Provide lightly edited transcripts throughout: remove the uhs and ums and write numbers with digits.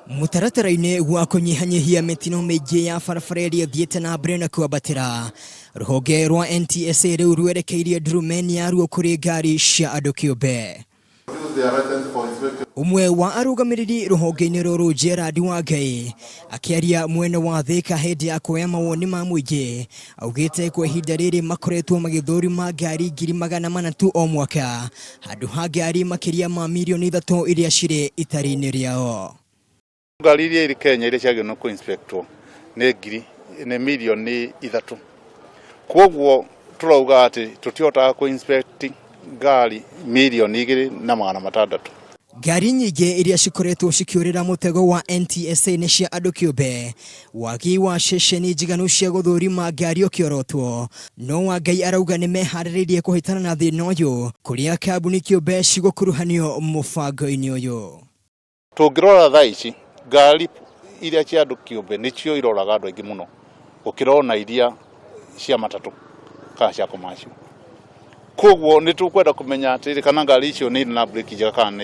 Mutaratara-inĩ wa kũnyihanyihia mĩtino mĩingĩ ya barabara ĩrĩa ĩthiĩte na mbere na kwambatĩra, rũhonge rwa NTSA rĩu rwerekeirie ndurumeni ruo kũrĩ ngari cia andũ kĩũmbe. Umwe wa arũgamĩrĩri rũhonge-inĩ rũrũ Gerard Wangai akĩaria mwena wa Thika hĩndĩ ya kuoya mawoni ma mũingĩ, augĩte kwa ihinda rĩrĩ makoretwo magĩthũrima ngari 400 tu o mwaka, handũ ha ngari makĩria ma milioni 3 iria cirĩ itari-inĩ rĩao. Ngari iria irĩ Kenya iria ciagĩrĩirwo kũ inspectwo nĩ milioni 3. Kwoguo turauga atĩ tũtihotaga kũ inspect ngari milioni 2.6. Ngari nyingĩ iria cikoretwo cikĩũrĩra mũtego wa NTSA nĩ cia andũ kĩũmbe, wagi wa ceceni njiganu cia gũthũrima ngari ũkĩorotwo, no Wangai arauga nĩ meharĩrĩirie kũhĩtana na thĩna ũyũ kũrĩa kambuni kĩũmbe cigũkuruhanio mũbango-inĩ ũyũ. Tũngĩrora thaa ici ngari iria cia andũ kĩũmbe nĩcio iroraga andũ aingĩ mũno ũkĩrona iria cia matatũ kana cia commercial. Kwoguo nĩ tũkwenda kũmenya atĩ kana ngari icio nĩ na breki njega kana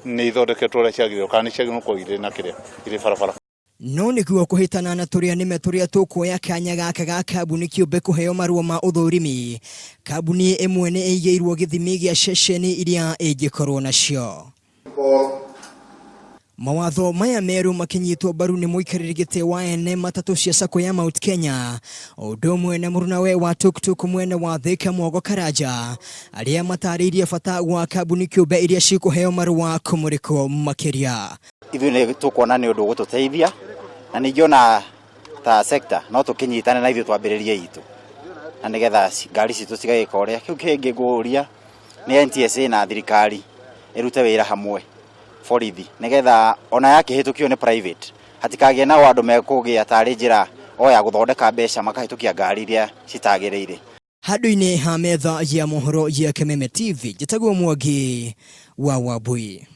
nĩ ithondeketwo ũrĩa ciagĩrĩirwo kana nĩ ciagĩrĩirwo kũgirĩrĩria na kĩrĩa irĩ barabara. No nĩguo kũhĩtana na tũrĩa nĩme tũrĩa tũkuoya kanya gaka ga kambuni kĩũmbe kũheo marũa ma ũthũrimi, kambuni ĩmwe nĩ ĩigĩirwo gĩthimi gĩa ceceni iria ĩngĩkorwo nacio. Mawatho maya merũ makinyitwo mbaru nĩ mũikarĩri gĩtĩ wa ene matatũ cia sacco ya Mount Kenya, o ũndũ ũmwe na mũrunawe wa tuktuk mwena wa Thika Mwogo Karanja, arĩa matarĩirie bata wa kambuni kĩũmbe iria cikũheo marũa kũmũrĩkwo makĩria. Ithuĩ nĩ tũkuona nĩ ũndũ gũtũteithia, na ningĩ ona ta sector no tũkinyitane na ithuĩ twambĩrĩrie itũ, na nĩgetha ngari citũ cigagĩka ũrĩa. Kĩu kĩngĩ ngũria nĩ NTSA na thirikari ĩrute wĩra hamwe borithi, nĩgetha ona yakĩhĩtũkio nĩ private hatikagĩe na andũ mekũgĩa tarĩ njĩra o ya gũthondeka mbeca makahĩtũkia ngari iria citagĩrĩire. Handũ-inĩ ha metha ya mohoro ya Kameme TV, njĩtagwo Mwangi wa Wambui.